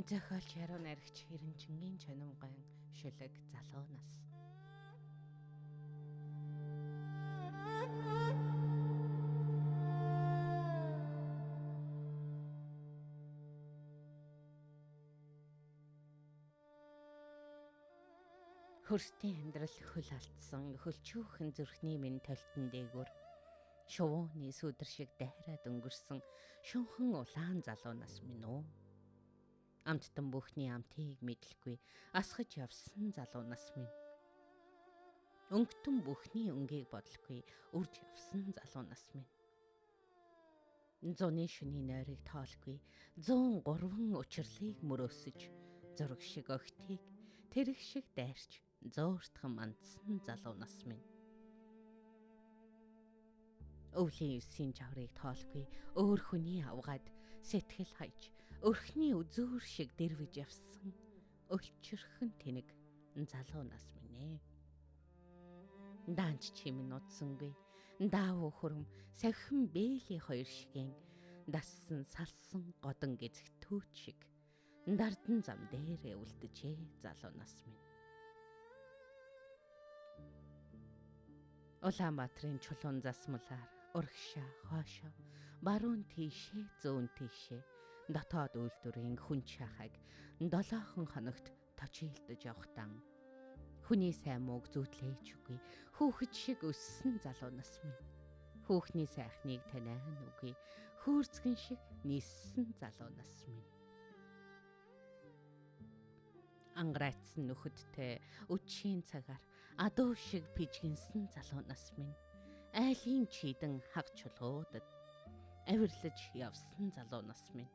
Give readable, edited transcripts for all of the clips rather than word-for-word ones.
Зохиолч яруу найрагч Хэрэнжингийн Чонимган шүлэг залуу нас. Хөрстийн амьдрал хөл алдсан хөлчүүхэн зүрхний минь толтон дээгүр шувууны сүдэр шиг дайраад өнгөрсөн шунхан улаан залуу нас минь үү. Амттан бүхний амтыг мэдлгүй асгаж явсан залуу нас минь. Өнгөтөн бүхний өнгийг бодлохгүй үрж явсан залуу нас минь. Зуны шөнийн нойрыг тоолгүй 103 учирлыг мөрөөсөж зураг шиг огтыг тэрэг шиг дайрч зөөртгөн мандсан залуу нас минь. Өвлийн үсийн жаврыг тоолгүй өөр хүний авгаад сэтгэл хайж өрхний үзүүр шиг дэрвэж явсан өлчөрхөн тэнэг залуу нас минь ээ. Даанч чимэн удсангүй даав хөрөм сахин бээлийн хоёр шигийн дассан салсан годон гизэх төөч шиг дардан зам дээрээ үлдэжээ залуу нас минь. Улаанбаатарын чулуун засмалаар урагшаа хоошоо баруун тийшээ зүүн тийшээ дотоод үйлдвэрийн хүн шахаг 7 хоногт точилдож явахтан хүний сайн мууг зүтлээж үгүй хүүхэд шиг өссөн залуу нас минь. Хүүхний сайхныг таниан үгүй хөөрцгөн шиг ниссэн залуу нас минь. Анграацсан нөхөдтэй үдшийн цагаар адуу шиг пижгэнсэн залуу нас минь. Айлын чийдэн хаг чулуудад авирлаж явсан залуу нас минь.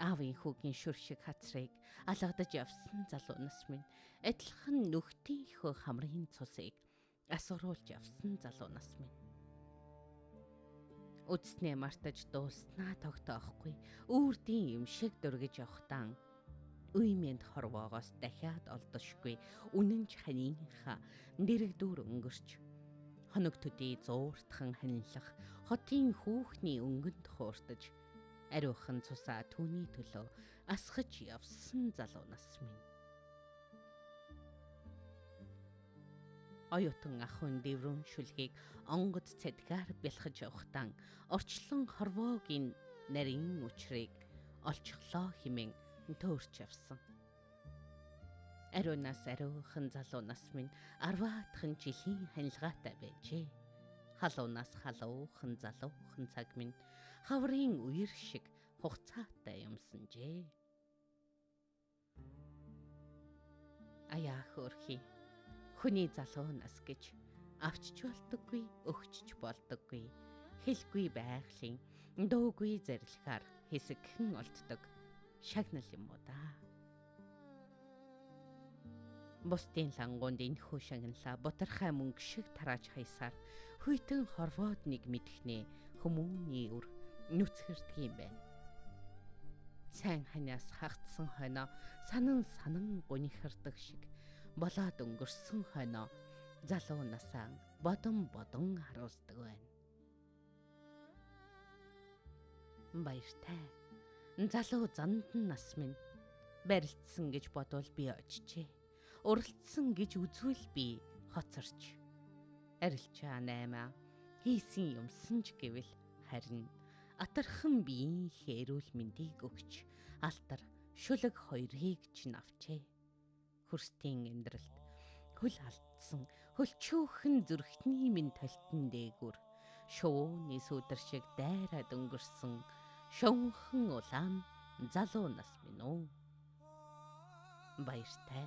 Аавын хүүгийн шүр шиг хацрыг алгадаж явсан залуу нас минь. Адилхан нүхтийн хөө хамрын цусыг асууруулж явсан залуу нас минь. Үдснээ мартаж дууснаа тогтоохгүй үрдийн юм шиг дөргиж явахтан үймэнд хорвоогоос дахиад олдошгүй үнэнч ханийха нэрэгдүр өнгөрч хоног төдий зууртхан ханилах хотын хүүхний өнгөнд хууртаж ариухан цусаа түүний төлөө асгаж явсан залуу нас минь. Оюутан ахын дэврүүн шүлгийг онгод цадгаар бэлхэж явахтан орчлон хорвоогийн нарийн үчрийг олчглоо хэмээн төөрч явсан. Ариунаас ариухан залуу нас минь 10-аатхан жилийн ханилгаатай байжээ. Халуунаас халуухан залуухан цаг минь хаврын үер шиг хугацаатай юмсанжээ. Аяа хөөрхий хүний залуу нас гэж авчч болдоггүй, өгчч болдоггүй, хэлгүй байгалийн дуугүй зарилахаар хэсэгхэн олддог шагнал юм уу да. Бусдын лангуунд энэхүү шагналаа бутархай мөнгө шиг тарааж хайсаар хүйтэн хорвоод нэг мэдхнээ хүмүүний үр нүцгэрдгийм байна. Сайн ханаас хагтсан хойноо санан гунихардаг шиг болоод өнгөрсөн хойноо залуу насаа бодон харуулдаг байна. Баяртай залуу зандан нас минь барилдсан гэж бодвол би очжээ. Уралдсан гэж үзвэл би хоцорч. Арилчаа 8 хийсэн юмсанж гэвэл харин атархан биеийн хэрүүл мэндийг өгч алтар шүлэг 2-ыг ч навчээ. Хөрстийн амьдралд хөл алдсан хөлчүүхэн зүрхний минь толтон дээгүр шувууны сүдэр шиг дайраад өнгөрсөн шунхан улаан залуу нас минь үү. Баяртай